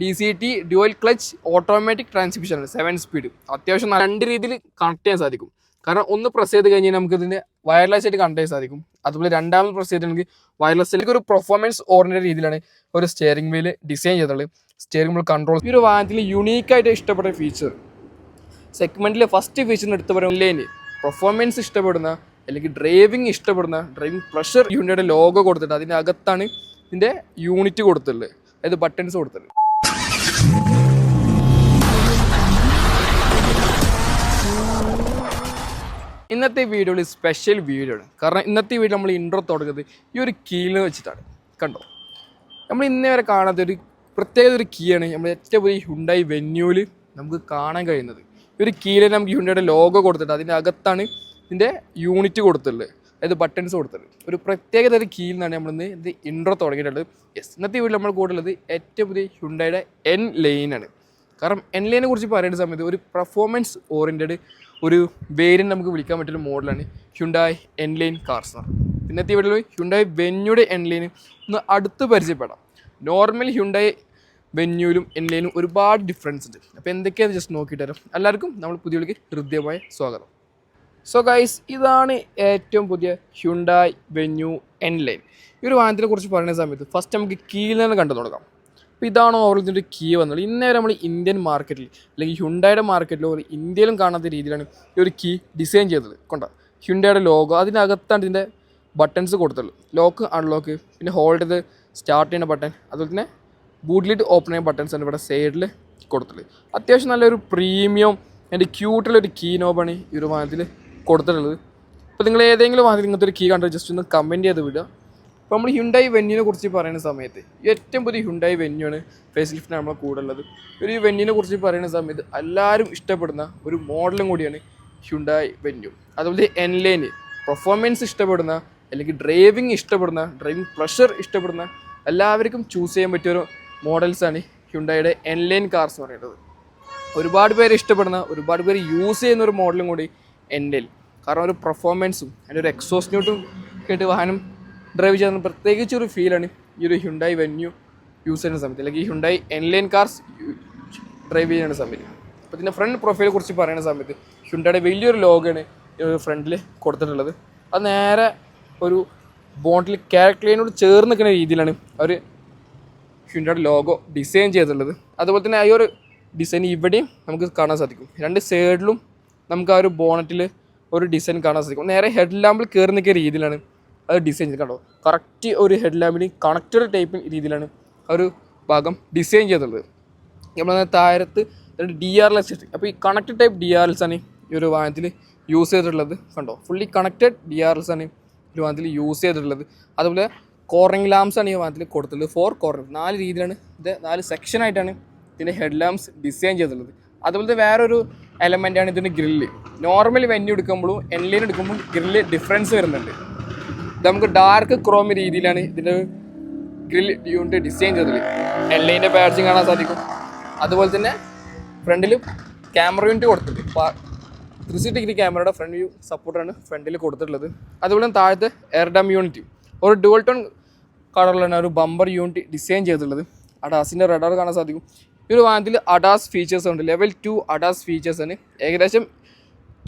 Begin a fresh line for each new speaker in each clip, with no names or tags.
DCT dual clutch automatic transmission ആണ് 7 speed. അത്യാവശ്യം രണ്ട് രീതിയിൽ കണക്ട് ചെയ്യാൻ സാധിക്കും. കാരണം ഒന്ന് പ്രസ് ചെയ്ത് കഴിഞ്ഞാൽ നമുക്ക് ഇതിന്റെ വയർലെസ് ആയിട്ട് കണക്ട് ചെയ്യാൻ സാധിക്കും. അതുപോലെ രണ്ടാമത് പ്രസ് ചെയ്ത് നമുക്ക് വയർലെസ്സിലേക്ക് ഒരു പെർഫോമൻസ് ഓറിയന്റഡ് രീതിയിലാണ് ഒരു സ്റ്റിയറിംഗ് വീല് ഡിസൈൻ ചെയ്തിട്ടുള്ളത്. സ്റ്റിയറിംഗ് വീൽ കൺട്രോൾ ഈ ഒരു വാഹനത്തിൽ യൂണീക്കായിട്ട് ഇഷ്ടപ്പെട്ട ഫീച്ചർ സെഗ്മെന്റിലെ ഫസ്റ്റ് ഫീച്ചറിന് എടുത്ത് പറയുന്നത് പെർഫോമൻസ് ഇഷ്ടപ്പെടുന്ന അല്ലെങ്കിൽ ഡ്രൈവിംഗ് ഇഷ്ടപ്പെടുന്ന ഡ്രൈവിംഗ് പ്രഷർ യൂണിറ്റിയുടെ ലോഗോ കൊടുത്തിട്ട് അതിൻ്റെ അകത്താണ് ഇതിൻ്റെ യൂണിറ്റ് കൊടുത്തിട്ടുള്ളത്, അതായത് ബട്ടൺസ് കൊടുത്തിട്ടുണ്ട്. ഇന്നത്തെ വീഡിയോയിൽ സ്പെഷ്യൽ വീഡിയോ ആണ്. കാരണം ഇന്നത്തെ വീഡിയോ നമ്മൾ ഇൻട്രോ തുടങ്ങുന്നത് ഈ ഒരു കീയിൽ വെച്ചിട്ടാണ്. കണ്ടോ, നമ്മൾ ഇന്നേ വരെ കാണാത്ത ഒരു പ്രത്യേക ഒരു കീയാണ് നമ്മൾ ഏറ്റവും വലിയ ഹ്യുണ്ടായി വെന്യൂവിൽ നമുക്ക് കാണാൻ കഴിയുന്നത്. ഈ ഒരു കീയിൽ നമുക്ക് ഹ്യുണ്ടായുടെ ലോഗോ കൊടുത്തിട്ട് അതിൻ്റെ അകത്താണ് ഇതിൻ്റെ യൂണിറ്റ് കൊടുത്തിട്ടുള്ളത്, അതായത് ബട്ടൺസ് കൊടുത്തിട്ടുണ്ട്. ഒരു പ്രത്യേക തരം കീയിൽ നിന്നാണ് നമ്മളിന്ന് ഇത് ഇൻട്രോ തുടങ്ങിയിട്ടുള്ളത്. ഇന്നത്തെ വീട്ടിൽ നമ്മൾ കൂടുതലുള്ളത് ഏറ്റവും പുതിയ ഹ്യുണ്ടായുടെ എൻ ലൈനാണ്. കാരണം എൻ ലൈനെ കുറിച്ച് പറയുന്ന സമയത്ത് ഒരു പെർഫോമൻസ് ഓറിയൻറ്റഡ് ഒരു വേരിയൻറ്റ് നമുക്ക് വിളിക്കാൻ പറ്റുന്ന മോഡലാണ് ഹ്യുണ്ടായി എൻ ലൈൻ കാർസ്. ഇന്നത്തെ വീട്ടിൽ ഹ്യുണ്ടായി വെന്യൂയുടെ എൻ ലൈന് ഒന്ന് അടുത്ത് പരിചയപ്പെടാം. നോർമൽ ഹ്യുണ്ടായി വെന്യൂലും എൻ ലൈനും ഒരുപാട് ഡിഫറൻസ് ഉണ്ട്. അപ്പോൾ എന്തൊക്കെയാണെന്ന് ജസ്റ്റ് നോക്കിയിട്ട് തരാം. എല്ലാവർക്കും നമ്മൾ പുതിയ ഹൃദ്യമായ സ്വാഗതം. സോ ഗൈസ്, ഇതാണ് ഏറ്റവും പുതിയ ഹ്യുണ്ടായി വെന്യൂ എൻ ലൈൻ. ഈ ഒരു വാഹനത്തിനെ കുറിച്ച് പറയുന്ന സമയത്ത് ഫസ്റ്റ് നമുക്ക് കീയിൽ നിന്ന് കണ്ടു തുടങ്ങാം. അപ്പോൾ ഇതാണ് ഓവർ ഇതിൻ്റെ കീ വന്നത്. ഇന്നേരം നമ്മൾ ഇന്ത്യൻ മാർക്കറ്റിൽ അല്ലെങ്കിൽ ഹ്യുണ്ടായുടെ മാർക്കറ്റിലോ ഒരു ഇന്ത്യയിലും കാണാത്ത രീതിയിലാണ് ഈ ഒരു കീ ഡിസൈൻ ചെയ്തത്. കൊണ്ട ഹ്യുണ്ടായുടെ ലോഗോ അതിനകത്താണ് ഇതിൻ്റെ ബട്ടൺസ് കൊടുത്തുള്ളൂ. ലോക്ക് അൺലോക്ക്, പിന്നെ ഹോൾഡ് ചെയ്ത് സ്റ്റാർട്ട് ചെയ്യുന്ന ബട്ടൺ, അതുപോലെ തന്നെ ബൂട്ട് ലിഡ് ഓപ്പൺ ചെയ്യുന്ന ബട്ടൺസ് ആണ് ഇവിടെ സൈഡിൽ കൊടുത്തുള്ളത്. അത്യാവശ്യം നല്ലൊരു പ്രീമിയം എൻ്റെ ക്യൂട്ടുള്ളൊരു കീ നോബാണ് ഈ ഒരു വാഹനത്തിൽ കൊടുത്തിട്ടുള്ളത്. അപ്പോൾ നിങ്ങൾ ഏതെങ്കിലും വാഹനത്തിൽ ഇങ്ങനത്തെ ഒരു കീ കണ്ടാൽ ജസ്റ്റ് ഒന്ന് കമൻറ്റ് ചെയ്ത് വിടുക. അപ്പോൾ നമ്മൾ ഹ്യുണ്ടായി വെന്യൂനെ കുറിച്ച് പറയുന്ന സമയത്ത് ഏറ്റവും പുതിയ ഹ്യുണ്ടായി വെന്യൂ ആണ് ഫേസ് ലിഫ്റ്റിന് നമ്മളെ കൂടെ ഉള്ളത്. ഒരു വെന്യൂനെ കുറിച്ച് പറയുന്ന സമയത്ത് എല്ലാവരും ഇഷ്ടപ്പെടുന്ന ഒരു മോഡലും കൂടിയാണ് ഹ്യുണ്ടായി വെന്യൂ. അതുപോലെ എൻ ലൈന് പെർഫോമൻസ് ഇഷ്ടപ്പെടുന്ന അല്ലെങ്കിൽ ഡ്രൈവിംഗ് ഇഷ്ടപ്പെടുന്ന ഡ്രൈവിംഗ് പ്രഷർ ഇഷ്ടപ്പെടുന്ന എല്ലാവർക്കും ചൂസ് ചെയ്യാൻ പറ്റിയൊരു മോഡൽസാണ് ഹ്യുണ്ടായുടെ എൻ ലൈൻ കാർസ് എന്ന് പറയുന്നത്. ഒരുപാട് പേര് ഇഷ്ടപ്പെടുന്ന ഒരുപാട് പേര് യൂസ് ചെയ്യുന്ന ഒരു മോഡലും കൂടി എൻ ലൈൻ. കാരണം ഒരു പെർഫോമൻസും അതിൻ്റെ ഒരു എക്സോസ്റ്റ് നോട്ടും കേട്ട് വാഹനം ഡ്രൈവ് ചെയ്യുന്ന പ്രത്യേകിച്ച് ഒരു ഫീലാണ് ഈ ഒരു ഹ്യുണ്ടായി വെന്യൂ യൂസ് ചെയ്യുന്ന സമയത്ത് അല്ലെങ്കിൽ Hyundai N line cars drive ചെയ്യുന്ന സമയത്ത്. അപ്പോൾ ഇതിൻ്റെ ഫ്രണ്ട് പ്രൊഫൈലെ കുറിച്ച് പറയുന്ന സമയത്ത് ഹ്യുണ്ടായുടെ വലിയൊരു ലോഗോയാണ് ഫ്രണ്ടിൽ കൊടുത്തിട്ടുള്ളത്. അത് നേരെ ഒരു ബോണ്ടിൽ ക്യാരക്ടറിനോട് ചേർന്ന് നിൽക്കുന്ന രീതിയിലാണ് അവർ ഹ്യുണ്ടായുടെ ലോഗോ ഡിസൈൻ ചെയ്തിട്ടുള്ളത്. അതുപോലെ തന്നെ ആ ഒരു ഡിസൈൻ ഇവിടെയും നമുക്ക് കാണാൻ സാധിക്കും. രണ്ട് സൈഡിലും നമുക്ക് ആ ഒരു ബോണറ്റിൽ ഒരു ഡിസൈൻ കാണാൻ സാധിക്കും. നേരെ ഹെഡ് ലാമ്പിൽ കയറി നിൽക്കുന്ന രീതിയിലാണ് അത് ഡിസൈൻ ചെയ്ത്. കണ്ടോ, കറക്റ്റ് ഒരു ഹെഡ് ലാമ്പിന് കണക്റ്റഡ് ടൈപ്പ് രീതിയിലാണ് ആ ഒരു ഭാഗം ഡിസൈൻ ചെയ്തിട്ടുള്ളത്. നമ്മൾ താഴത്ത് DRLS. അപ്പോൾ ഈ കണക്റ്റഡ് ടൈപ്പ് DRLS ആണ് ഈ ഒരു വാഹനത്തിൽ യൂസ് ചെയ്തിട്ടുള്ളത്. കണ്ടോ, ഫുള്ളി കണക്റ്റഡ് DRLS ആണ് ഈ ഒരു വാഹനത്തിൽ യൂസ് ചെയ്തിട്ടുള്ളത്. അതുപോലെ കോർണിംഗ് ലാംപ്സ് ആണ് ഈ വാഹനത്തിൽ കൊടുത്തിട്ടുള്ളത്. 4 കോർണർ 4 രീതിയിലാണ് ഇത് 4 സെക്ഷനായിട്ടാണ് ഇതിൻ്റെ ഹെഡ് ലാംപ്സ് ഡിസൈൻ ചെയ്തിട്ടുള്ളത്. അതുപോലത്തെ വേറൊരു എലമെൻ്റാണ് ഇതിൻ്റെ ഗ്രില്ല്. നോർമൽ വെന്യൂ എടുക്കുമ്പോഴും എൻ ലൈൻ എടുക്കുമ്പോഴും ഗ്രില്ല് ഡിഫറൻസ് വരുന്നുണ്ട്. ഇത് നമുക്ക് ഡാർക്ക് ക്രോം രീതിയിലാണ് ഇതിൻ്റെ ഗ്രില്ല് യൂണിറ്റ് ഡിസൈൻ ചെയ്തത്. എൻ ലൈൻ്റെ ബാഡ്ജിങ് കാണാൻ സാധിക്കും. അതുപോലെ തന്നെ ഫ്രണ്ടിൽ ക്യാമറ യൂണിറ്റ് കൊടുത്തിട്ടുണ്ട്. 360 ഡിഗ്രി ക്യാമറയുടെ ഫ്രണ്ട് വ്യൂ സപ്പോർട്ടാണ് ഫ്രണ്ടിൽ കൊടുത്തിട്ടുള്ളത്. അതുപോലെ തന്നെ താഴത്തെ എയർ ഡാം യൂണിറ്റ് ഒരു ഡുവൽ ടോൺ കളറിലാണ് ഒരു ബമ്പർ യൂണിറ്റ് ഡിസൈൻ ചെയ്തിട്ടുള്ളത്. അഡാസിൻ്റെ റഡാർ കാണാൻ സാധിക്കും. ഈ ഒരു വാഹനത്തിൽ അഡാസ് ഫീച്ചേഴ്സ് ഉണ്ട്. ലെവൽ 2 അഡാസ് ഫീച്ചേഴ്സാണ്. ഏകദേശം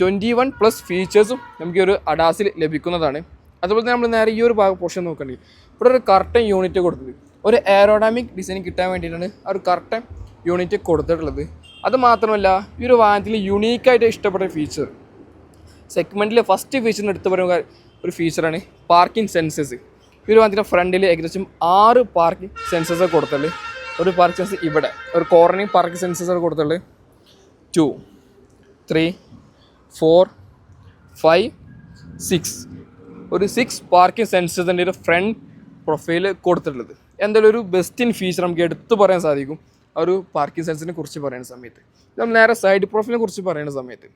21+ ഫീച്ചേഴ്സും നമുക്ക് ഈ ഒരു അഡാസിൽ ലഭിക്കുന്നതാണ്. അതുപോലെ തന്നെ നമ്മൾ നേരെ ഈ ഒരു പോർഷൻ നോക്കണമെങ്കിൽ ഇവിടെ ഒരു കർട്ടൻ യൂണിറ്റ് കൊടുത്തത് ഒരു എയറോഡൈനാമിക് ഡിസൈൻ കിട്ടാൻ വേണ്ടിയിട്ടാണ് ആ ഒരു കർട്ടൻ യൂണിറ്റ് കൊടുത്തിട്ടുള്ളത്. അത് മാത്രമല്ല ഈ ഒരു വാഹനത്തിൽ യുണീക്കായിട്ട് ഇഷ്ടപ്പെട്ട ഫീച്ചർ സെഗ്മെൻറ്റിലെ ഫസ്റ്റ് ഫീച്ചറിന് എടുത്ത് പറയുന്ന ഒരു ഫീച്ചറാണ് പാർക്കിംഗ് സെൻസേഴ്സ്. ഈ ഒരു വാഹനത്തിൻ്റെ ഫ്രണ്ടിൽ ഏകദേശം 6 പാർക്കിംഗ് സെൻസേഴ്സ് കൊടുത്തുള്ളത്. ഒരു പാർക്കിംഗ് സെൻസർ ഇവിടെ ഒരു കോർണറിങ് പാർക്കിംഗ് സെൻസേഴ്സ് കൊടുത്തുള്ളത് 2, 3, 4, 5, 6 ഒരു 6 പാർക്കിംഗ് സെൻസേഴ്സിൻ്റെ ഒരു ഫ്രണ്ട് പ്രൊഫൈൽ കൊടുത്തിട്ടുള്ളത്. എന്തായാലും ഒരു ബെസ്റ്റ് ഇൻ ഫീച്ചർ നമുക്ക് എടുത്തു പറയാൻ സാധിക്കും ആ ഒരു പാർക്കിംഗ് സെൻസറിനെ കുറിച്ച് പറയുന്ന സമയത്ത്. നമ്മൾ നേരെ സൈഡ് പ്രൊഫൈലിനെ കുറിച്ച് പറയുന്ന സമയത്ത്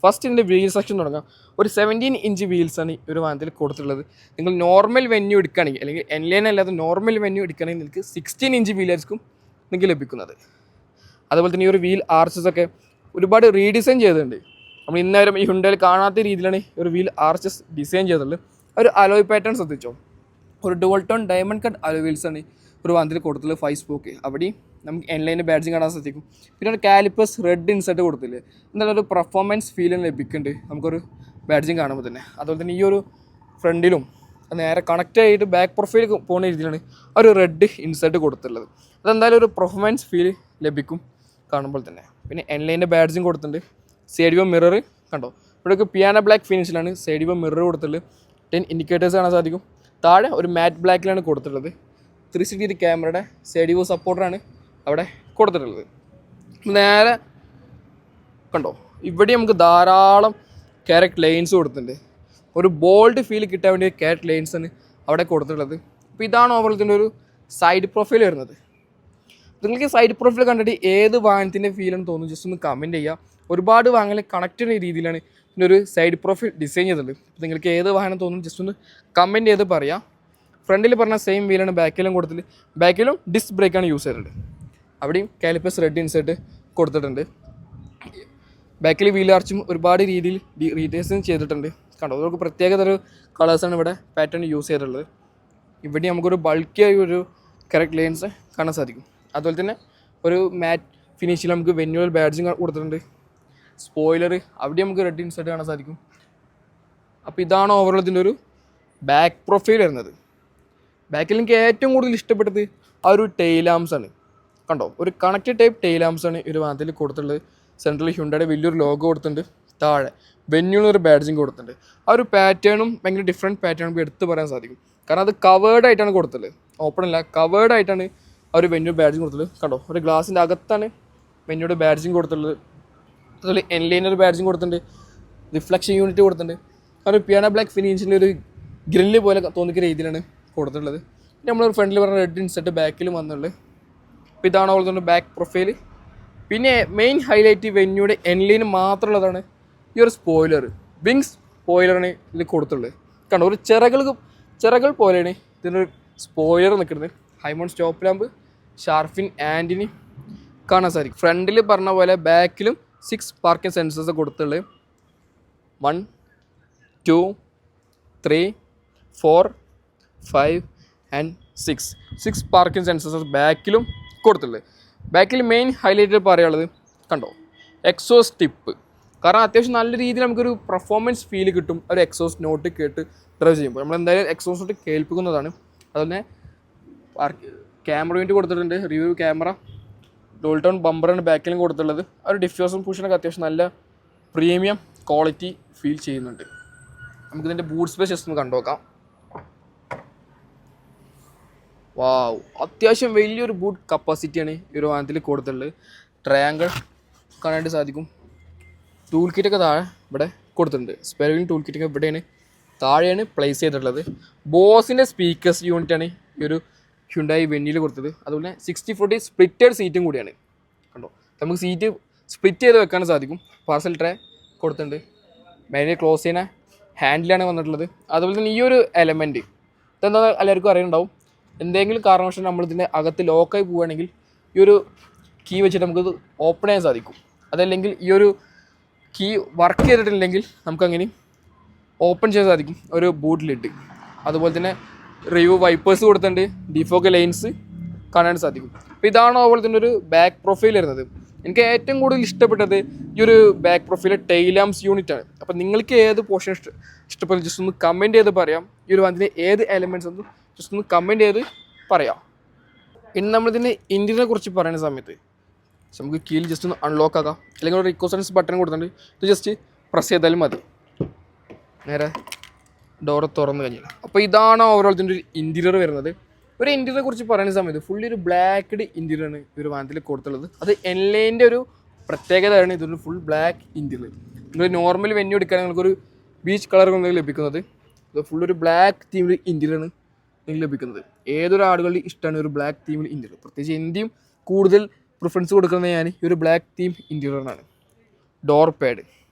ഫസ്റ്റ് ഇതിൻ്റെ വീൽ സെക്ഷൻ തുടങ്ങാം. ഒരു 17 ഇഞ്ച് വീൽസാണ് ഈ ഒരു വാഹനത്തിൽ കൊടുത്തിട്ടുള്ളത്. നിങ്ങൾ നോർമൽ വെന്യൂ എടുക്കുകയാണെങ്കിൽ അല്ലെങ്കിൽ എൻ ലൈൻ അല്ലാതെ നോർമൽ വെന്യൂ എടുക്കുകയാണെങ്കിൽ നിങ്ങൾക്ക് 16 ഇഞ്ച് വീലായിരിക്കും നിങ്ങൾക്ക് ലഭിക്കുന്നത്. അതുപോലെ തന്നെ ഈ ഒരു വീൽ ആർച്ചസൊക്കെ ഒരുപാട് റീഡിസൈൻ ചെയ്തിട്ടുണ്ട്. നമ്മൾ ഇന്നേരം ഈ ഹ്യുണ്ടായിൽ കാണാത്ത രീതിയിലാണ് ഒരു വീൽ ആർച്ചസ് ഡിസൈൻ ചെയ്തിട്ടുള്ളത്. ഒരു അലോയ് പാറ്റേൺ ശ്രദ്ധിച്ചോ, ഒരു dual tone diamond cut alloy വീൽസാണ് ഒരു വാഹനത്തിൽ കൊടുത്തിട്ടുള്ളത്. 5 സ്പോക്ക് അവിടെയും നമുക്ക് എൻലൈൻ്റെ ബാഡ്ജിങ് കാണാൻ സാധിക്കും. പിന്നെ ഒരു കാലിപ്പേഴ്സ് റെഡ് ഇൻസെർട്ട് കൊടുത്തില്ലേ, എന്നാലും ഒരു പെർഫോമൻസ് ഫീലും ലഭിക്കുന്നുണ്ട് നമുക്കൊരു ബാഡ്ജിങ് കാണുമ്പോൾ തന്നെ. അതുപോലെ തന്നെ ഈ ഒരു ഫ്രണ്ടിലും നേരെ കണക്റ്റ് ആയിട്ട് ബാക്ക് പ്രൊഫൈൽ പോകുന്ന രീതിയിലാണ് ഒരു റെഡ് ഇൻസെർട്ട് കൊടുത്തിട്ടുള്ളത്. അതെന്തായാലും ഒരു പെർഫോമൻസ് ഫീൽ ലഭിക്കും കാണുമ്പോൾ തന്നെ. പിന്നെ എൻലൈൻ്റെ ബാഡ്ജിങ് കൊടുത്തിട്ടുണ്ട്. സൈഡ് വ്യൂ മിറർ കണ്ടോ, ഇവിടെയൊക്കെ പിയാനോ ബ്ലാക്ക് ഫിനിഷിലാണ് സൈഡ് വ്യൂ മിറർ കൊടുത്തിട്ടുള്ളത്. 10 ഇൻഡിക്കേറ്റേഴ്സ് കാണാൻ സാധിക്കും. താഴെ ഒരു മാറ്റ് ബ്ലാക്കിലാണ് കൊടുത്തിട്ടുള്ളത്. 360 ക്യാമറയുടെ സൈഡ് വ്യൂ സപ്പോർട്ടറാണ് അവിടെ കൊടുത്തിട്ടുള്ളത്. നേരെ കണ്ടോ, ഇവിടെ നമുക്ക് ധാരാളം ക്യാരറ്റ് ലൈൻസ് കൊടുത്തിട്ടുണ്ട്. ഒരു ബോൾഡ് ഫീൽ കിട്ടാൻ വേണ്ടി ക്യാരറ്റ് ലൈൻസ് ആണ് അവിടെ കൊടുത്തിട്ടുള്ളത്. അപ്പോൾ ഇതാണ് ഓവറോളത്തിൻ്റെ ഒരു സൈഡ് പ്രൊഫൈൽ വരുന്നത്. നിങ്ങൾക്ക് സൈഡ് പ്രൊഫൈൽ കണ്ടിട്ട് ഏത് വാഹനത്തിൻ്റെ ഫീലെന്ന് തോന്നുന്നു ജസ്റ്റ് ഒന്ന് കമൻറ്റ് ചെയ്യുക. ഒരുപാട് വാഹനങ്ങൾ കണക്റ്റ് ചെയ്യുന്ന രീതിയിലാണ് ഇതിനൊരു സൈഡ് പ്രൊഫൈൽ ഡിസൈൻ ചെയ്തിട്ടുണ്ട്. അപ്പോൾ നിങ്ങൾക്ക് ഏത് വാഹനം തോന്നുന്നു ജസ്റ്റ് ഒന്ന് കമൻറ്റ് ചെയ്ത് പറയാം. ഫ്രണ്ടിൽ പറഞ്ഞ സെയിം വീലാണ് ബാക്കിലും കൊടുത്തിട്ട്, ബാക്കിലും ഡിസ്ക് ബ്രേക്കാണ് യൂസ് ചെയ്തിട്ടുണ്ട്. അവിടെയും കാലിപ്പേഴ്സ് റെഡ് ഇൻസെർട്ട് കൊടുത്തിട്ടുണ്ട്. ബാക്കിൽ വീൽ ആർച്ചും ഒരുപാട് രീതിയിൽ റീറ്റേഴ്സും ചെയ്തിട്ടുണ്ട്. കണ്ടോ, നമുക്ക് പ്രത്യേകതര കളേഴ്സാണ് ഇവിടെ പാറ്റേൺ യൂസ് ചെയ്തിട്ടുള്ളത്. ഇവിടെ നമുക്കൊരു ബൾക്കിയായ ഒരു കറക്റ്റ് ലൈൻസ് കാണാൻ സാധിക്കും. അതുപോലെ തന്നെ ഒരു മാറ്റ് ഫിനിഷിൽ നമുക്ക് വെന്യുവൽ ബാഡ്ജിങ് കൊടുത്തിട്ടുണ്ട്. സ്പോയിലർ അവിടെ നമുക്ക് റെഡ് ഇൻസെർട്ട് കാണാൻ സാധിക്കും. അപ്പോൾ ഇതാണ് ഓവറോൾ ഇതിൻ്റെ ഒരു ബാക്ക് പ്രൊഫൈൽ വരുന്നത്. ബാക്കിൽ എനിക്ക് ഏറ്റവും കൂടുതൽ ഇഷ്ടപ്പെട്ടത് ആ ഒരു ടെയിലാംസ് ആണ്. കണ്ടോ, ഒരു കണക്റ്റഡ് ടൈപ്പ് ടെയിലാംസ് ആണ് ഈ ഒരു വാഹനത്തിൽ കൊടുത്തിട്ടുള്ളത്. സെൻട്രൽ ഹ്യുണ്ടായുടെ വലിയൊരു ലോഗോ കൊടുത്തിട്ടുണ്ട്. താഴെ വെന്യൂളൊരു ബാഡ്ജിങ് കൊടുത്തിട്ടുണ്ട്. ആ ഒരു പാറ്റേണും ഭയങ്കര ഡിഫറെൻറ്റ് പാറ്റേൺ നമുക്ക് എടുത്ത് പറയാൻ സാധിക്കും. കാരണം അത് കവേർഡ് ആയിട്ടാണ് കൊടുത്തിട്ടുള്ളത്, ഓപ്പൺ അല്ല, കവേർഡ് ആയിട്ടാണ് ആ ഒരു വെന്യൂ ബാഡ്ജിങ് കൊടുത്തിട്ടുള്ളത്. കണ്ടോ, ഒരു ഗ്ലാസിൻ്റെ അകത്താണ് വെന്യൂയുടെ ബാഡ്ജിങ് കൊടുത്തിട്ടുള്ളത്. അതുപോലെ എൻലൈനർ ബാഡ്ജിങ് കൊടുത്തിട്ടുണ്ട്. റിഫ്ലക്ഷൻ യൂണിറ്റ് കൊടുത്തിട്ടുണ്ട്. ആ ഒരു പിയാനോ ബ്ലാക്ക് ഫിനിഷിൻ്റെ ഒരു ഗ്രില്ല് പോലെ തോന്നിക്കുന്ന രീതിയിലാണ് കൊടുത്തിട്ടുള്ളത്. പിന്നെ നമ്മളൊരു ഫ്രണ്ടിൽ പറഞ്ഞ റെഡ് ഇൻസെർട്ട് ബാക്കിലും വന്നുള്ളത്. അപ്പോൾ ഇതാണ് അതുപോലെ ബാക്ക് പ്രൊഫൈൽ. പിന്നെ മെയിൻ ഹൈലൈറ്റ് വെന്യൂയുടെ എൻലൈന് മാത്രമുള്ളതാണ് ഈ ഒരു സ്പോയിലർ, വിങ്സ് സ്പോയിലറാണ് ഇതിൽ കൊടുത്തുള്ളത്. കണ്ടോ, ഒരു ചിറകൾ പോലെയാണ് ഇതിനൊരു സ്പോയിലർ നിൽക്കുന്നത്. High mount stop lamp, shark fin antenna കാണാൻ സാധിക്കും. ഫ്രണ്ടിൽ പറഞ്ഞ പോലെ ബാക്കിലും 6 പാർക്കിംഗ് സെൻസേഴ്സ് കൊടുത്തുള്ളത്. 1 2 3 4 5 and 6 പാർക്കിംഗ് സെൻസേഴ്സ് ബാക്കിലും കൊടുത്തുള്ളത്. ബാക്കിൽ മെയിൻ ഹൈലൈറ്റ് പറയാനുള്ളത് കണ്ടോ, എക്സോസ് ടിപ്പ്. കാരണം അത്യാവശ്യം നല്ല രീതിയിൽ നമുക്കൊരു പെർഫോമൻസ് ഫീൽ കിട്ടും ഒരു എക്സോസ് നോട്ട് കേട്ട് ഡ്രൈവ് ചെയ്യുമ്പോൾ. നമ്മളെന്തായാലും എക്സോസ് നോട്ട് കേൾപ്പിക്കുന്നതാണ്. അതുപോലെ ക്യാമറ യൂണിറ്റ് കൊടുത്തിട്ടുണ്ട്, റിവ്യൂ ക്യാമറ, ഡോൾട്ടൺ ബമ്പറാണ് ബാക്കിലും കൊടുത്തിട്ടുള്ളത്. ആ ഒരു ഡിഫ്യൂസും പുഷനൊക്കെ അത്യാവശ്യം നല്ല പ്രീമിയം ക്വാളിറ്റി ഫീൽ ചെയ്യുന്നുണ്ട്. നമുക്കിതിൻ്റെ ബൂട്ട് സ്പേസ് ജസ്റ്റ് ഒന്ന് കണ്ടുനോക്കാം. വാവ്, അത്യാവശ്യം വലിയൊരു ബൂട്ട് കപ്പാസിറ്റിയാണ് ഈ ഒരു വാഹനത്തിൽ കൊടുത്തിട്ടുള്ളത്. ട്രയാങ്കിൾ കാണാനായിട്ട് സാധിക്കും. ടൂൾ കിറ്റൊക്കെ താഴെ ഇവിടെ കൊടുത്തിട്ടുണ്ട്. സ്പെയർ ടൂൾ കിറ്റൊക്കെ ഇവിടെയാണ് താഴെയാണ് പ്ലേസ് ചെയ്തിട്ടുള്ളത്. ബോസിൻ്റെ സ്പീക്കേഴ്സ് യൂണിറ്റാണ് ഈ ഒരു ഹ്യുണ്ടായി വെന്യൂയിൽ കൊടുത്തത്. അതുപോലെ 60/40 സ്പ്ലിറ്റഡ് സീറ്റും കൂടിയാണ്. കണ്ടോ, നമുക്ക് സീറ്റ് സ്പ്ലിറ്റ് ചെയ്ത് വെക്കാൻ സാധിക്കും. പാർസൽ ട്രേ കൊടുത്തിട്ടുണ്ട്. മെയിൻ ക്ലോസ് ചെയ്യുന്ന ഹാൻഡിലാണ് വന്നിട്ടുള്ളത്. അതുപോലെ തന്നെ ഈ ഒരു എലമെൻറ്റ് ഇതെന്താ എല്ലാവർക്കും അറിയുന്നുണ്ടാവും. എന്തെങ്കിലും കാരണവശാൽ നമ്മളിതിൻ്റെ അകത്ത് ലോക്കായി പോവുകയാണെങ്കിൽ ഈ ഒരു കീ വെച്ചിട്ട് നമുക്കത് ഓപ്പൺ ചെയ്യാൻ സാധിക്കും. അതല്ലെങ്കിൽ ഈ ഒരു കീ വർക്ക് ചെയ്തിട്ടില്ലെങ്കിൽ നമുക്കങ്ങനെ ഓപ്പൺ ചെയ്യാൻ സാധിക്കും ഒരു ബൂട്ട് ലിഡ്. അതുപോലെ തന്നെ റിവ്യൂ വൈപ്പേഴ്സ് കൊടുത്തിട്ടുണ്ട്. ഡിഫോക്ക് ലൈൻസ് കാണാൻ സാധിക്കും. അപ്പോൾ ഇതാണ് അതുപോലെ തന്നെ ഒരു ബാക്ക് പ്രൊഫൈൽ വരുന്നത്. എനിക്ക് ഏറ്റവും കൂടുതൽ ഇഷ്ടപ്പെട്ടത് ഈ ഒരു ബാക്ക് പ്രൊഫൈൽ ടെയിലാംസ് യൂണിറ്റ് ആണ്. അപ്പോൾ നിങ്ങൾക്ക് ഏത് പോർഷൻ ഇഷ്ടപ്പെടുന്നു ജസ്റ്റ് ഒന്ന് കമൻറ്റ് ചെയ്ത് പറയാം. ഈ ഒരു വണ്ടിൻ്റെ ഏത് എലമെൻറ്റ്സ് ഒന്ന് ജസ്റ്റ് ഒന്ന് കമൻറ്റ് ചെയ്ത് പറയാം. ഇനി നമ്മളിതിൻ്റെ ഇൻറ്റീരിയറിനെ കുറിച്ച് പറയുന്ന സമയത്ത് നമുക്ക് കീയിൽ ജസ്റ്റ് ഒന്ന് അൺലോക്ക് ആക്കാം. അല്ലെങ്കിൽ ഒരു റിക്കോസൻസ് ബട്ടൺ കൊടുത്തിട്ടുണ്ട്. ഇത് ജസ്റ്റ് പ്രസ് ചെയ്താലും മതി, നേരെ ഡോറ് തുറന്നു കഴിഞ്ഞാൽ. അപ്പോൾ ഇതാണ് ഓവറോൾ ഇതിൻ്റെ ഒരു ഇൻറ്റീരിയർ വരുന്നത്. ഒരു ഇൻറ്റീരിയറെ കുറിച്ച് പറയുന്ന സമയത്ത് ഫുള്ളി ഒരു ബ്ലാക്ക്ഡ് ഇൻറ്റീരിയറാണ് ഈ ഒരു വാഹനത്തിൽ കൊടുത്തുള്ളത്. അത് എൻലൈൻ്റെ ഒരു പ്രത്യേകതയാണ്. ഇതൊരു ഫുൾ ബ്ലാക്ക് ഇൻറ്റീരിയർ. നിങ്ങൾ നോർമൽ വെന്യൂ എടുക്കുകയാണെങ്കിൽ നിങ്ങൾക്കൊരു ബീച്ച് കളർ നിങ്ങൾക്ക് ലഭിക്കുന്നത്. ഇത് ഫുള്ളൊരു ബ്ലാക്ക് തീമിൽ ഇൻറ്റീരിയറാണ് നിങ്ങൾക്ക് ലഭിക്കുന്നത്. ഏതൊരു ആളുകളുടെ ഇഷ്ടമാണ് ഒരു ബ്ലാക്ക് തീമിൽ ഇൻറ്റീരിയർ. പ്രത്യേകിച്ച് ഇന്ത്യയും കൂടുതൽ പ്രിഫറൻസ് കൊടുക്കുന്നത് ഞാൻ ഈ ഒരു ബ്ലാക്ക് തീം ഇൻറ്റീരിയറിനാണ്. ഡോർ പാഡ്,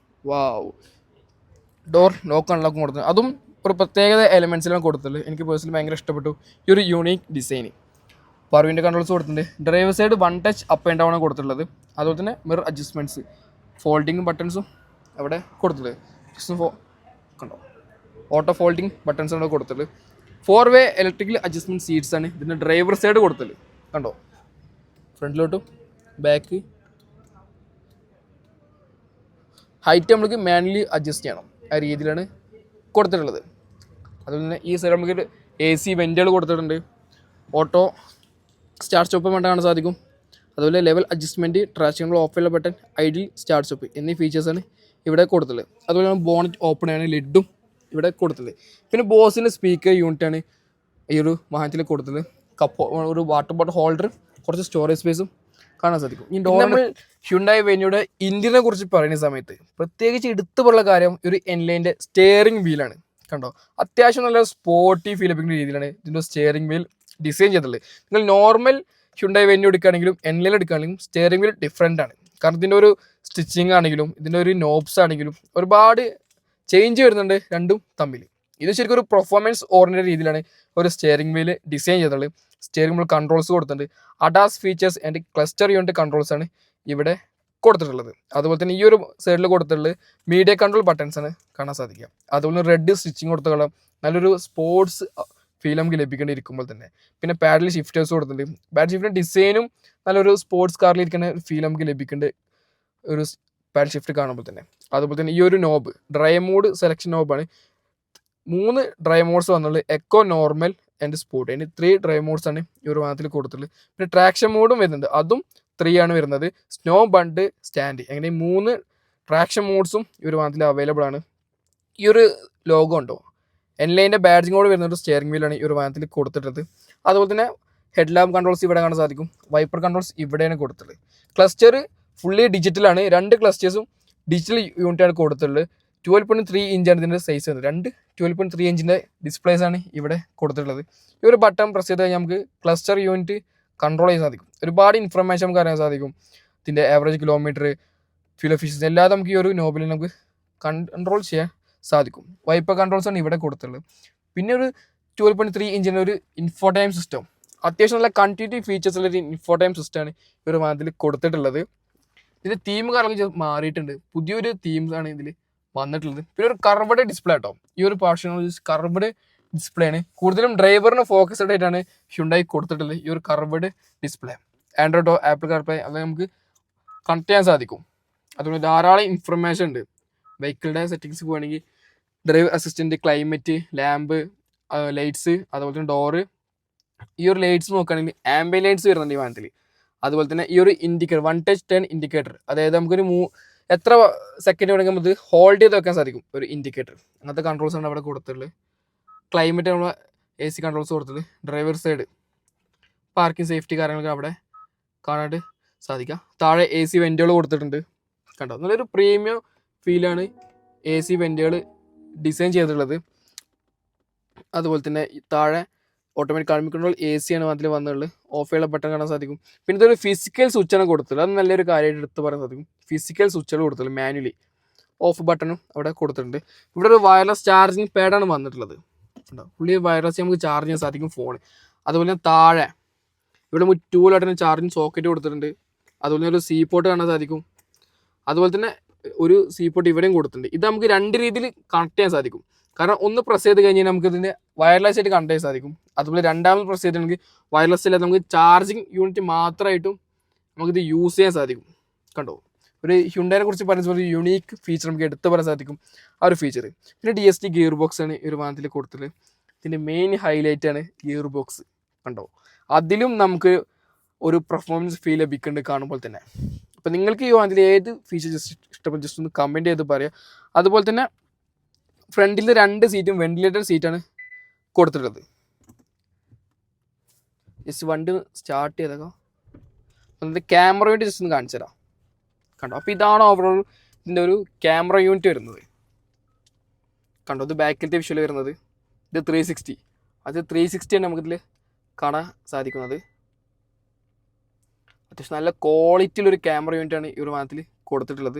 വാവ്, ഡോർ ലോക്ക് അൺലോക്കും കൊടുത്തത്. അതും ഒരു പ്രത്യേകത എലമെൻറ്റ്സിലാണ് കൊടുത്തിട്ടുള്ളത്. എനിക്ക് പേഴ്സണലി ഭയങ്കര ഇഷ്ടപ്പെട്ടു ഈ ഒരു യൂണീക്ക് ഡിസൈന്. പവർ വിൻഡോ കൺട്രോൾസ് കൊടുത്തിട്ടുണ്ട്. Driver side 1 touch up and down ആണ് കൊടുത്തിട്ടുള്ളത്. അതുപോലെ തന്നെ മിറർ അഡ്ജസ്റ്റ്മെൻറ്റ്സ്, ഫോൾഡിങ് ബട്ടൺസും അവിടെ കൊടുത്തിട്ടുണ്ട്. ജസ്റ്റ് കണ്ടോ, ഓട്ടോ ഫോൾഡിങ് ബട്ടൺസ് ആണ് കൊടുത്തിട്ടുള്ളത്. 4-way ഇലക്ട്രിക്കൽ അഡ്ജസ്റ്റ്മെൻറ്റ് സീറ്റ്സ് ആണ് ഇതിൻ്റെ ഡ്രൈവർ സൈഡ് കൊടുത്തിട്ടുള്ളത്. കണ്ടോ, ഫ്രണ്ടിലോട്ടും ബാക്ക് ഹൈറ്റ് നമുക്ക് മാനുവലി അഡ്ജസ്റ്റ് ചെയ്യണം. ആ രീതിയിലാണ് കൊടുത്തിട്ടുള്ളത്. അതുപോലെ തന്നെ ഈ സൈഡ് നമുക്ക് AC വെൻറ്റുകൾ കൊടുത്തിട്ടുണ്ട്. ഓട്ടോ സ്റ്റാർട്ട് സ്റ്റോപ്പ് വേണ്ട കാണാൻ സാധിക്കും. അതുപോലെ level adjustment, traction control, of ചെയ്യുന്ന ബട്ടൺ, ഐഡിൽ സ്റ്റാർട്ട് സ്റ്റോപ്പ് എന്നീ ഫീച്ചേഴ്സാണ് ഇവിടെ കൊടുത്തിട്ടുള്ളത്. അതുപോലെ തന്നെ ബോണറ്റ് ഓപ്പൺ ആണ്, ലിഡും ഇവിടെ കൊടുത്തിട്ടുള്ളത്. പിന്നെ ബോസിൻ്റെ സ്പീക്കർ യൂണിറ്റാണ് ഈ ഒരു വാഹനത്തിൽ കൊടുത്തത്. ഒരു വാട്ടർ ബോട്ടിൽ ഹോൾഡർ, കുറച്ച് സ്റ്റോറേജ് സ്പേസും കാണാൻ സാധിക്കും. ഈ നമ്മൾ ഹ്യുണ്ടായി വെന്യൂയുടെ ഇന്ത്യനെ കുറിച്ച് പറയുന്ന സമയത്ത് പ്രത്യേകിച്ച് എടുത്തു പറയുന്ന കാര്യം ഒരു എൻലൈൻ്റെ സ്റ്റിയറിംഗ് വീലാണ്. കണ്ടോ, അത്യാവശ്യം നല്ല സ്പോർട്ടി ഫീൽ ലഭിക്കുന്ന രീതിയിലാണ് ഇതിൻ്റെ സ്റ്റിയറിംഗ് വീൽ ഡിസൈൻ ചെയ്തിട്ടുള്ളത്. നിങ്ങൾ normal Hyundai venue എടുക്കുകയാണെങ്കിലും എൻലൈൻ എടുക്കുകയാണെങ്കിലും steering wheel different ആണ്. കാരണം ഇതിൻ്റെ ഒരു സ്റ്റിച്ചിങ് ആണെങ്കിലും ഇതിൻ്റെ ഒരു നോബ്സ് ആണെങ്കിലും ഒരുപാട് ചേഞ്ച് വരുന്നുണ്ട് രണ്ടും തമ്മിൽ. ഇത് ശരിക്കും ഒരു പെർഫോമൻസ് ഓറിയൻറ്റഡ് രീതിയിലാണ് ഒരു സ്റ്റിയറിംഗ് വീൽ ഡിസൈൻ ചെയ്തിട്ടുള്ളത്. സ്റ്റിയറിംഗ് വീൽ കൺട്രോൾസ് കൊടുത്തിട്ടുണ്ട്. ADAS features and cluster unit controls ആണ് ഇവിടെ കൊടുത്തിട്ടുള്ളത്. അതുപോലെ തന്നെ ഈ ഒരു സൈഡിൽ കൊടുത്തിട്ടുള്ളത് മീഡിയ കൺട്രോൾ ബട്ടൺസ് ആണ് കാണാൻ സാധിക്കുക. അതുപോലെ റെഡ് സ്റ്റിച്ചിങ് കൊടുത്തുള്ള നല്ലൊരു സ്പോർട്സ് ഫീൽ നമുക്ക് ലഭിക്കേണ്ടിയിരിക്കുമ്പോൾ തന്നെ. പിന്നെ പാഡിൽ ഷിഫ്റ്റേഴ്സ് കൊടുത്തിട്ടുണ്ട്. പാഡ് ഷിഫ്റ്റിൻ്റെ ഡിസൈനും നല്ലൊരു സ്പോർട്സ് കാറിൽ ഇരിക്കുന്ന ഫീൽ നമുക്ക് ലഭിക്കേണ്ട ഒരു പാഡ് ഷിഫ്റ്റ് കാണുമ്പോൾ തന്നെ. അതുപോലെ തന്നെ ഈ ഒരു നോബ് ഡ്രൈവ് മോഡ് സെലക്ഷൻ നോബാണ്. 3 ഡ്രൈവ് മോഡ്സ് വന്നുള്ളത്, എക്കോ, നോർമൽ ആൻഡ് സ്പോർട്ട്. അതിന് 3 ഡ്രൈവ് മോഡ്സ് ആണ് ഈ ഒരു വാഹനത്തിൽ കൊടുത്തിട്ടുള്ളത്. പിന്നെ ട്രാക്ഷൻ മോഡും വരുന്നുണ്ട്, അതും 3 ആണ് വരുന്നത്. സ്നോ, ബണ്ട്, സ്റ്റാൻഡ്, അങ്ങനെ 3 ട്രാക്ഷൻ മോഡ്സും ഈ ഒരു വാഹനത്തിൽ അവൈലബിൾ ആണ്. ഈ ഒരു ലോഗോ ഉണ്ടോ, എൻലൈൻ്റെ ബാഡ്ജിങ്ങോട് വരുന്ന ഒരു സ്റ്റിയറിംഗ് വീലാണ് ഈ ഒരു വാഹനത്തിൽ കൊടുത്തിട്ടുള്ളത്. അതുപോലെ തന്നെ ഹെഡ് ലാമ്പ് കൺട്രോൾസ് ഇവിടെ കാണാൻ സാധിക്കും. വൈപ്പർ കൺട്രോൾസ് ഇവിടെയാണ് കൊടുത്തിട്ടുള്ളത്. ക്ലസ്റ്റർ ഫുള്ളി ഡിജിറ്റലാണ്. 2 ക്ലസ്റ്റേഴ്സും ഡിജിറ്റൽ യൂണിറ്റാണ് കൊടുത്തിട്ടുള്ളത്. 12.3 ഇഞ്ചാണ് ഇതിൻ്റെ സൈസ് വരുന്നത്. 2 12.3 ഇഞ്ചിൻ്റെ ഡിസ്പ്ലേസ് ആണ് ഇവിടെ കൊടുത്തിട്ടുള്ളത്. ഈ ഒരു ബട്ടൺ പ്രസ് ചെയ്ത് കഴിഞ്ഞാൽ നമുക്ക് ക്ലസ്റ്റർ യൂണിറ്റ് കൺട്രോൾ ചെയ്യാൻ സാധിക്കും. ഒരുപാട് ഇൻഫർമേഷൻ നമുക്ക് അറിയാൻ സാധിക്കും. ഇതിൻ്റെ ആവറേജ് കിലോമീറ്റർ, ഫ്യൂൽ എഫിഷ്യൻസി എല്ലാം നമുക്ക് ഈ ഒരു നോബിൽ നമുക്ക് കൺട്രോൾ ചെയ്യാൻ സാധിക്കും. വൈപ്പർ കൺട്രോൾസ് ആണ് ഇവിടെ കൊടുത്തിട്ടുള്ളത്. പിന്നെ ഒരു 12.3 ഇഞ്ചിൻ്റെ ഒരു ഇൻഫോടൈം സിസ്റ്റം, അത്യാവശ്യം നല്ല കണ്ടിന്യൂറ്റി ഫീച്ചേഴ്സ് ഉള്ള ഒരു ഇൻഫോടൈം സിസ്റ്റമാണ് ഈ ഒരു വാഹനത്തിൽ കൊടുത്തിട്ടുള്ളത്. ഇതിൻ്റെ തീം കാരണം മാറിയിട്ടുണ്ട്. പുതിയൊരു തീംസാണ് ഇതിൽ വന്നിട്ടുള്ളത്. പിന്നെ ഒരു കർവ്ഡ് ഡിസ്പ്ലേ കേട്ടോ. ഈ ഒരു പോർഷൻ കർവ്ഡ് ഡിസ്പ്ലേ ആണ്. കൂടുതലും ഡ്രൈവറിന് ഫോക്കസ്ഡ് ആയിട്ടാണ് ഹ്യുണ്ടായി കൊടുത്തിട്ടുള്ളത് ഈ ഒരു കർവ്ഡ് ഡിസ്പ്ലേ. ആൻഡ്രോയിഡോ, ആപ്പിൾ കാർപ്ലേ അത് നമുക്ക് കണക്ട് ചെയ്യാൻ സാധിക്കും. അതുപോലെ ധാരാളം ഇൻഫർമേഷൻ ഉണ്ട്. വെഹിക്കിളിൻ്റെ സെറ്റിങ്സ് പോകുകയാണെങ്കിൽ drive assistant, climate, lamp, lights, അതുപോലെ തന്നെ ഡോറ്. ഈ ഒരു ലൈറ്റ്സ് നോക്കുകയാണെങ്കിൽ ആംബിയൻ ലൈറ്റ്സ് വരുന്നുണ്ട് ഈ വാഹനത്തിൽ. അതുപോലെ തന്നെ ഈ ഒരു ഇൻഡിക്കേറ്റർ, 1 touch turn ഇൻഡിക്കേറ്റർ, അതായത് നമുക്കൊരു എത്ര സെക്കൻഡ് വേണമെങ്കിൽ നമുക്ക് ഹോൾഡ് ചെയ്ത് വെക്കാൻ സാധിക്കും ഒരു ഇൻഡിക്കേറ്റർ. അങ്ങനത്തെ കൺട്രോൾസ് ആണ് അവിടെ കൊടുത്തിട്ടുള്ളത്. ക്ലൈമറ്റ് നമ്മൾ AC കൺട്രോൾസ് കൊടുത്തത്. ഡ്രൈവർ സൈഡ് പാർക്കിംഗ് സേഫ്റ്റി കാര്യങ്ങളൊക്കെ അവിടെ കാണാനായിട്ട് സാധിക്കാം. താഴെ AC വെൻറ്റുകൾ കൊടുത്തിട്ടുണ്ട്. കണ്ടോ, നല്ലൊരു പ്രീമിയം ഫീലാണ് AC വെൻറ്റുകൾ ഡിസൈൻ ചെയ്തിട്ടുള്ളത്. അതുപോലെ തന്നെ താഴെ ഓട്ടോമാറ്റിക് ക്ലൈമറ്റ് കൺട്രോൾ AC ആണ് അതിൽ വന്നുള്ളത്. ഓഫ് ചെയ്യാനുള്ള ബട്ടൺ കാണാൻ സാധിക്കും. പിന്നെ ഇതൊരു ഫിസിക്കൽ സ്വിച്ചാണ് കൊടുത്തിട്ടുള്ളത്. അത് നല്ലൊരു കാര്യമായിട്ട് എടുത്ത് പറയാൻ സാധിക്കും. ഫിസിക്കൽ സ്വിച്ചുകൾ കൊടുത്തിട്ടുള്ളത്, മാനുവലി ഓഫ് ബട്ടണും അവിടെ കൊടുത്തിട്ടുണ്ട്. ഇവിടെ ഒരു വയർലെസ് ചാർജിങ് പാഡാണ് വന്നിട്ടുള്ളത്. ഫുള്ളി വയർലെസ് നമുക്ക് ചാർജ് ചെയ്യാൻ സാധിക്കും ഫോൺ. അതുപോലെ തന്നെ താഴെ ഇവിടെ 2 വോൾട്ടിന് ചാർജിങ് സോക്കറ്റ് കൊടുത്തിട്ടുണ്ട്. അതുപോലെ തന്നെ ഒരു സി പോർട്ട് കാണാൻ സാധിക്കും. അതുപോലെ തന്നെ ഒരു സി പോർട്ട് ഇവിടെയും കൊടുത്തിട്ടുണ്ട്. ഇത് നമുക്ക് 2 രീതിയിൽ കണക്ട് ചെയ്യാൻ സാധിക്കും. കാരണം ഒന്ന് പ്രസ് ചെയ്ത് കഴിഞ്ഞാൽ നമുക്ക് ഇതിൻ്റെ വയർലെസ് ആയിട്ട് കണക്ട് ചെയ്യാൻ സാധിക്കും. അതുപോലെ രണ്ടാമത് പ്രസ് ചെയ്തിട്ടുണ്ടെങ്കിൽ വയർലെസ് അല്ലാതെ നമുക്ക് ചാർജിങ് യൂണിറ്റ് മാത്രമായിട്ടും നമുക്കിത് യൂസ് ചെയ്യാൻ സാധിക്കും. കണ്ടോ, ഒരു ഹ്യുണ്ടായിനെ കുറിച്ച് പറയുന്ന ഒരു യുണീക്ക് ഫീച്ചർ നമുക്ക് എടുത്ത് പറയാൻ സാധിക്കും ആ ഒരു ഫീച്ചർ. പിന്നെ DST ഗിയർ ബോക്സ് ആണ് ഈ ഒരു വാഹനത്തിൽ കൊടുത്തത്. ഇതിൻ്റെ മെയിൻ ഹൈലൈറ്റ് ആണ് ഗിയർ ബോക്സ്. കണ്ടോ, അതിലും നമുക്ക് ഒരു പെർഫോമൻസ് ഫീൽ ലഭിക്കുന്നുണ്ട് കാണുമ്പോൾ തന്നെ. അപ്പോൾ നിങ്ങൾക്ക് ഈ വാഹനത്തിൽ ഏത് ഫീച്ചർ ഇഷ്ടപ്പെട്ടു ജസ്റ്റ് ഒന്ന് കമൻറ്റ് ചെയ്ത് പറയാം. അതുപോലെ തന്നെ ഫ്രണ്ടിലെ 2 സീറ്റും വെന്റിലേറ്റർ സീറ്റാണ് കൊടുത്തിട്ടുള്ളത്. ജസ്റ്റ് വണ്ടി സ്റ്റാർട്ട് ചെയ്തേക്കാം. എന്നിട്ട് ക്യാമറ യൂണിറ്റ് ജസ്റ്റ് ഒന്ന് കാണിച്ചു തരാം. കണ്ടോ, അപ്പോൾ ഇതാണ് ഓവറോൾ ഇതിൻ്റെ ഒരു ക്യാമറ യൂണിറ്റ് വരുന്നത്. കണ്ടോ, ഇത് ബാക്കിലത്തെ വിഷ്വൽ വരുന്നത്. ഇത് 360, അത് 360 ആണ് നമുക്കിതിൽ കാണാൻ സാധിക്കുന്നത്. അത്യാവശ്യം നല്ല ക്വാളിറ്റിയിലൊരു ക്യാമറ യൂണിറ്റാണ് ഈ ഒരു വാഹനത്തിൽ കൊടുത്തിട്ടുള്ളത്.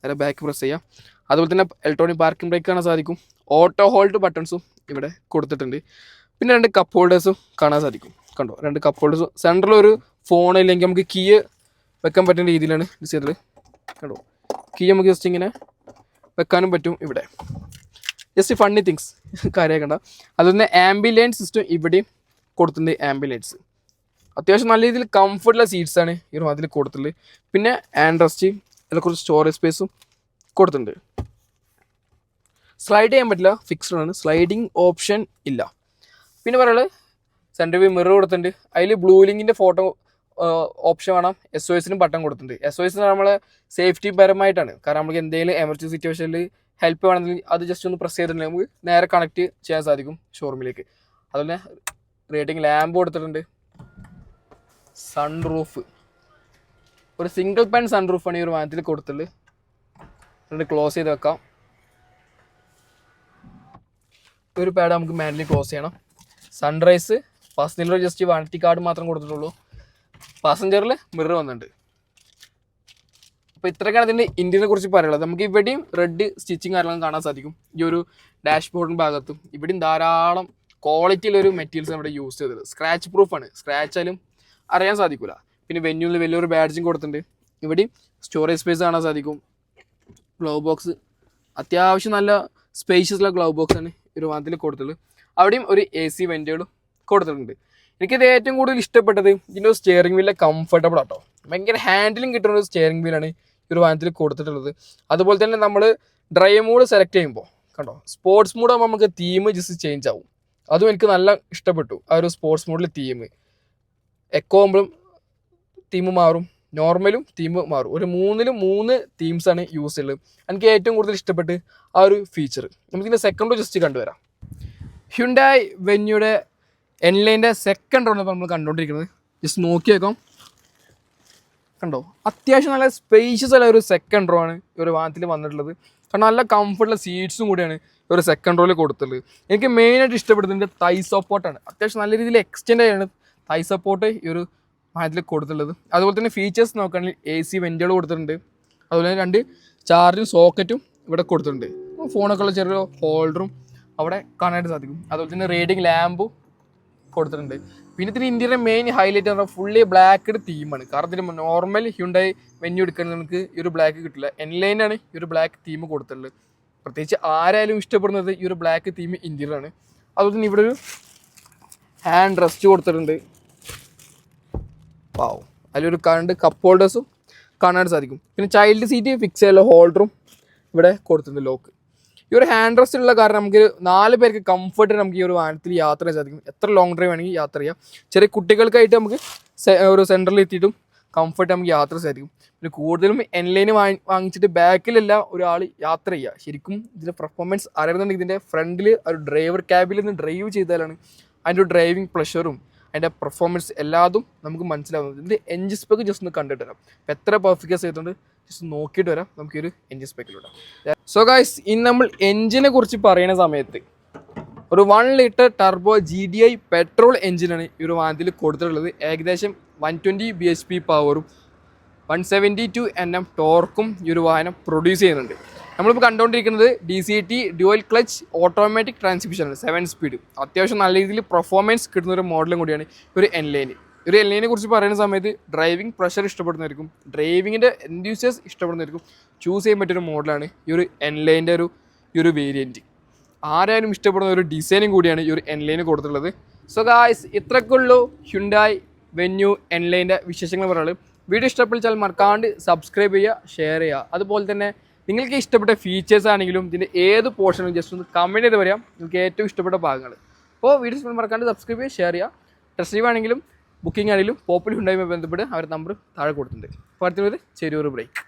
നേരെ ബാക്ക് പ്രസ് ചെയ്യാം. അതുപോലെ തന്നെ ഇലക്ട്രോണിക് പാർക്കിംഗ് ബ്രേക്ക് കാണാൻ സാധിക്കും. ഓട്ടോ ഹോൾഡ് ബട്ടൺസും ഇവിടെ കൊടുത്തിട്ടുണ്ട്. പിന്നെ 2 കപ്പ് ഹോൾഡേഴ്സും കാണാൻ സാധിക്കും. കണ്ടോ, 2 കപ്പ് ഹോൾഡേഴ്സും. സെൻറ്ററിൽ ഒരു ഫോൺ ഇല്ലെങ്കിൽ നമുക്ക് കീ വെക്കാൻ പറ്റുന്ന രീതിയിലാണ് യൂസ് ചെയ്തത്. കണ്ടോ, കീ നമുക്ക് ജസ്റ്റ് ഇങ്ങനെ വെക്കാനും പറ്റും ഇവിടെ. ജസ്റ്റ് ഫണ്ണി തിങ്സ് കാര്യമാക്കണ്ട. അതുപോലെ തന്നെ ആംബിയൻ സിസ്റ്റം ഇവിടെയും കൊടുത്തിട്ടുണ്ട്. ആംബിയൻ ലൈറ്റ്സ് അത്യാവശ്യം നല്ല രീതിയിൽ കംഫർട്ടുള്ള സീറ്റ്സാണ് ഈ ഒരു വാഹനത്തിൽ കൊടുത്തിട്ടുള്ളത്. പിന്നെ ഹാൻഡ് റെസ്റ്റ്, അതിൽ കുറച്ച് സ്റ്റോറേജ് സ്പേസും കൊടുത്തിട്ടുണ്ട്. സ്ലൈഡ് ചെയ്യാൻ പറ്റില്ല, ഫിക്സ്ഡ് ആണ്, സ്ലൈഡിങ് ഓപ്ഷൻ ഇല്ല. പിന്നെ പറയുന്നത് സെൻട്രൽ വ്യൂ മിറർ കൊടുത്തിട്ടുണ്ട്. അതിൽ ബ്ലൂ ലിങ്കിൻ്റെ ഫോട്ടോ ഓപ്ഷൻ വേണം. SOSനും ബട്ടൺ കൊടുത്തിട്ടുണ്ട്. SOS നമ്മൾ സേഫ്റ്റി പരമായിട്ടാണ്, കാരണം നമുക്ക് എന്തെങ്കിലും എമർജൻസി സിറ്റുവേഷനിൽ ഹെൽപ്പ് വേണമെങ്കിൽ അത് ജസ്റ്റ് ഒന്ന് പ്രസ് ചെയ്തിട്ടുണ്ടെങ്കിൽ നമുക്ക് നേരെ കണക്ട് ചെയ്യാൻ സാധിക്കും ഷോറൂമിലേക്ക്. അതുപോലെ റേറ്റിംഗ് ലാമ്പ് കൊടുത്തിട്ടുണ്ട്. സൺറൂഫ്, ഒരു സിംഗിൾ പാൻ സൺറൂഫാണ് ഈ ഒരു വാഹനത്തിൽ കൊടുത്തിട്ടുള്ളത്. എന്നിട്ട് ക്ലോസ് ചെയ്ത് വെക്കാം. ഒരു പാഡ് നമുക്ക് മാനുവലി ക്ലോസ് ചെയ്യണം. സൺറൈസ്, പാസഞ്ചറിൽ ജസ്റ്റ് വാറണ്ടി കാർഡ് മാത്രം കൊടുത്തിട്ടുള്ളൂ. പാസഞ്ചറിൽ മിറർ വന്നിട്ടുണ്ട്. അപ്പോൾ ഇത്രയൊക്കെയാണ് അതിൻ്റെ ഇന്ത്യനെ കുറിച്ച് പറയുള്ളത്. നമുക്ക് ഇവിടെയും റെഡ് സ്റ്റിച്ചിങ് കാര്യങ്ങളും കാണാൻ സാധിക്കും. ഈ ഒരു ഡാഷ്ബോർഡിൻ്റെ ഭാഗത്തും ഇവിടെയും ധാരാളം ക്വാളിറ്റിയിലൊരു മെറ്റീരിയൽസ് ഇവിടെ യൂസ് ചെയ്തത്. സ്ക്രാച്ച് പ്രൂഫാണ്, സ്ക്രാച്ചാലും അറിയാൻ സാധിക്കില്ല. പിന്നെ വെന്യൂവിൽ വലിയൊരു ബാഡ്ജിങ് കൊടുത്തിട്ടുണ്ട്. ഇവിടെയും സ്റ്റോറേജ് സ്പേസ് കാണാൻ സാധിക്കും. ഗ്ലൗ ബോക്സ്, അത്യാവശ്യം നല്ല സ്പേഷ്യസുള്ള ഗ്ലൗ ബോക്സാണ് ഈ ഒരു വാഹനത്തിൽ കൊടുത്തിട്ടുള്ളത്. അവിടെയും ഒരു AC വെൻറ്റുകളും കൊടുത്തിട്ടുണ്ട്. എനിക്കിത് ഏറ്റവും കൂടുതൽ ഇഷ്ടപ്പെട്ടത് ഇതിൻ്റെ ഒരു സ്റ്റിയറിംഗ് വീലിലെ കംഫർട്ടബിൾ ആട്ടോ. ഭയങ്കര ഹാൻഡിലിംഗ് കിട്ടുന്ന ഒരു സ്റ്റിയറിംഗ് വീലാണ് ഈ ഒരു വാഹനത്തിൽ കൊടുത്തിട്ടുള്ളത്. അതുപോലെ തന്നെ നമ്മൾ ഡ്രൈവ് മോഡ് സെലക്ട് ചെയ്യുമ്പോൾ കണ്ടോ, സ്പോർട്സ് മോഡ് ആകുമ്പോൾ നമുക്ക് തീം ജസ്റ്റ് ചേഞ്ച് ആവും. അതും എനിക്ക് നല്ല ഇഷ്ടപ്പെട്ടു. ആ ഒരു സ്പോർട്സ് മോഡിൽ തീം, എക്കോ ആകുമ്പോഴും തീം മാറും, നോർമലും തീം മാറും. ഒരു 3 തീംസാണ് യൂസ് ചെയ്യുന്നത്. എനിക്ക് ഏറ്റവും കൂടുതൽ ഇഷ്ടപ്പെട്ട് ആ ഒരു ഫീച്ചർ. നമുക്കിതിൻ്റെ സെക്കൻഡ് ജസ്റ്റ് കണ്ടുവരാം. ഹ്യുണ്ടായി വെന്യൂയുടെ എൻലൈൻ്റെ സെക്കൻഡ് റോണ് നമ്മൾ കണ്ടുകൊണ്ടിരിക്കുന്നത്. ജസ്റ്റ് നോക്കി വെക്കാം, കണ്ടോ, അത്യാവശ്യം നല്ല സ്പേഷ്യസ് ആയ ഒരു സെക്കൻഡ് റോ ആണ് ഈ ഒരു വാഹനത്തിൽ വന്നിട്ടുള്ളത്. കാരണം നല്ല കംഫർട്ടുള്ള സീറ്റ്സും കൂടിയാണ് ഈ ഒരു സെക്കൻഡ് റോയിൽ കൊടുത്തുള്ളത്. എനിക്ക് മെയിനായിട്ട് ഇഷ്ടപ്പെടുന്നതിൻ്റെ തൈ സപ്പോർട്ടാണ്. അത്യാവശ്യം നല്ല രീതിയിൽ എക്സ്റ്റെൻഡ് ആയാണ് തൈ സപ്പോർട്ട് ഈ ഒരു വാഹനത്തിൽ കൊടുത്തിട്ടുള്ളത്. അതുപോലെ തന്നെ ഫീച്ചേഴ്സ് നോക്കുകയാണെങ്കിൽ AC വെൻറ്റുകൾ കൊടുത്തിട്ടുണ്ട്. അതുപോലെ തന്നെ 2 ചാർജിങ് സോക്കറ്റും ഇവിടെ കൊടുത്തിട്ടുണ്ട്. ഫോണൊക്കെ ഉള്ള ചെറിയ ഹോൾഡറും അവിടെ കാണാനായിട്ട് സാധിക്കും. അതുപോലെ തന്നെ റേഡിംഗ് ലാമ്പും കൊടുത്തിട്ടുണ്ട്. പിന്നെ ഇതിന് ഇന്ത്യയുടെ മെയിൻ ഹൈലൈറ്റ് എന്ന് പറഞ്ഞാൽ ഫുള്ളി ബ്ലാക്ക് തീമാണ്. കാരണം ഇതിന് നോർമൽ ഹ്യുണ്ടായി വെന്യൂ എടുക്കുന്നത് നമുക്ക് ഈ ഒരു ബ്ലാക്ക് കിട്ടില്ല. എൻലൈനാണ് ഈ ഒരു ബ്ലാക്ക് തീം കൊടുത്തിട്ടുള്ളത്. പ്രത്യേകിച്ച് ആരായാലും ഇഷ്ടപ്പെടുന്നത് ഈ ഒരു ബ്ലാക്ക് തീം ഇന്ത്യയിലാണ്. അതുപോലെ തന്നെ ഇവിടെ ഒരു ഹാൻഡ് റെസ്റ്റ് കൊടുത്തിട്ടുണ്ട്. പാവം, അതിലൊരു കപ്പ് ഹോൾഡേഴ്സും കാണാൻ സാധിക്കും. പിന്നെ ചൈൽഡ് സീറ്റ് ഫിക്സ് ചെയ്യാനുള്ള ഹോൾഡറും ഇവിടെ കൊടുത്തിട്ടുണ്ട്, ലോക്ക്. ഈ ഒരു ഹാൻഡ് റെസ്റ്റ് ഉള്ള കാരണം നമുക്ക് 4 പേർക്ക് കംഫർട്ട് നമുക്ക് ഈ ഒരു വാഹനത്തിൽ യാത്ര ചെയ്യാൻ സാധിക്കും. എത്ര ലോങ് ഡ്രൈവ് വേണമെങ്കിൽ യാത്ര ചെയ്യാം. ചെറിയ കുട്ടികൾക്കായിട്ട് നമുക്ക് ഒരു സെൻറ്ററിൽ എത്തിയിട്ടും കംഫർട്ട് നമുക്ക് യാത്ര സാധിക്കും. പിന്നെ കൂടുതലും എൻലൈന് വാങ്ങിച്ചിട്ട് ബാക്കിലല്ല ഒരാൾ യാത്ര ചെയ്യുക. ശരിക്കും ഇതിൻ്റെ പെർഫോമൻസ് അറിയുന്നുണ്ടെങ്കിൽ ഇതിൻ്റെ ഫ്രണ്ടിൽ ഒരു ഡ്രൈവർ ക്യാബിൽ നിന്ന് ഡ്രൈവ് ചെയ്താലാണ് അതിൻ്റെ ഒരു ഡ്രൈവിംഗ് പ്ലഷറും അതിൻ്റെ പെർഫോമൻസ് എല്ലാതും നമുക്ക് മനസ്സിലാവുന്നത്. ഇതിൻ്റെ എൻജിൻ സ്പെക്ക് ജസ്റ്റ് ഒന്ന് കണ്ടിട്ട് വരാം. അപ്പോൾ എത്ര പെർഫിക്കസ് ചെയ്തുകൊണ്ട് ജസ്റ്റ് നോക്കിയിട്ട് വരാം നമുക്കൊരു എൻജിൻ സ്പെക്കിലൂടെ. സോ ഗൈസ്, ഇന്ന് നമ്മൾ എൻജിനെ കുറിച്ച് പറയുന്ന സമയത്ത് ഒരു 1 ലിറ്റർ ടർബോ GDI പെട്രോൾ എൻജിനാണ് ഈ ഒരു വാഹനത്തിൽ കൊടുത്തിട്ടുള്ളത്. ഏകദേശം 120 bhp പവറും 172 Nm ടോർക്കും ഈ ഒരു വാഹനം പ്രൊഡ്യൂസ് ചെയ്യുന്നുണ്ട്. നമ്മളിപ്പോൾ കണ്ടുകൊണ്ടിരിക്കുന്നത് DCT ഡ്യുവൽ ക്ലച്ച് ഓട്ടോമാറ്റിക് ട്രാൻസ്മിഷനാണ്, 7 സ്പീഡ്. അത്യാവശ്യം നല്ല രീതിയിൽ പെർഫോമൻസ് കിട്ടുന്ന ഒരു മോഡലും കൂടിയാണ് ഒരു എൻലൈന്. ഒരു എൻലൈനെ കുറിച്ച് പറയുന്ന സമയത്ത് ഡ്രൈവിംഗ് പ്രഷർ ഇഷ്ടപ്പെടുന്നവർക്കും ഡ്രൈവിങ്ങിൻ്റെ എൻത്യൂസിയസ് ഇഷ്ടപ്പെടുന്നവർക്കും ചൂസ് ചെയ്യാൻ പറ്റിയൊരു മോഡലാണ് ഈ ഒരു എൻലൈൻ്റെ ഈ ഒരു വേരിയൻറ്റ്. ആരായാലും ഇഷ്ടപ്പെടുന്ന ഒരു ഡിസൈനും കൂടിയാണ് ഈ ഒരു എൻലൈന് കൊടുത്തിട്ടുള്ളത്. സോ ഗായ്സ്, ഇത്രയ്ക്കുള്ളൂ ഹ്യുണ്ടായി വെന്യൂ എൻലൈൻ്റെ വിശേഷങ്ങൾ പറയുന്നത്. വീഡിയോ ഇഷ്ടപ്പെട്ടാൽ മറക്കാണ്ട് സബ്സ്ക്രൈബ് ചെയ്യുക, ഷെയർ ചെയ്യുക. അതുപോലെ തന്നെ നിങ്ങൾക്ക് ഇഷ്ടപ്പെട്ട ഫീച്ചേഴ്സ് ആണെങ്കിലും ഇതിൻ്റെ ഏത് പോർഷനും ജസ്റ്റ് ഒന്ന് കമൻറ്റ് ചെയ്ത് പറയാം, നിങ്ങൾക്ക് ഏറ്റവും ഇഷ്ടപ്പെട്ട ഭാഗങ്ങൾ. അപ്പോൾ വീഡിയോ ഇഷ്ടപ്പെട്ട് മറക്കാണ്ട് സബ്സ്ക്രൈബ് ചെയ്യുക, ഷെയർ ചെയ്യുക. ടെസ്റ്റ് ഡ്രൈവ് ആണെങ്കിലും ബുക്കിംഗ് ആണെങ്കിലും പോപ്പുലർ ഹ്യുണ്ടായുമായി ബന്ധപ്പെട്ട് അവരുടെ നമ്പർ താഴെ കൊടുത്തിട്ടുണ്ട്. അപ്പോൾ അടുത്ത ചെറിയൊരു ബ്രേക്ക്.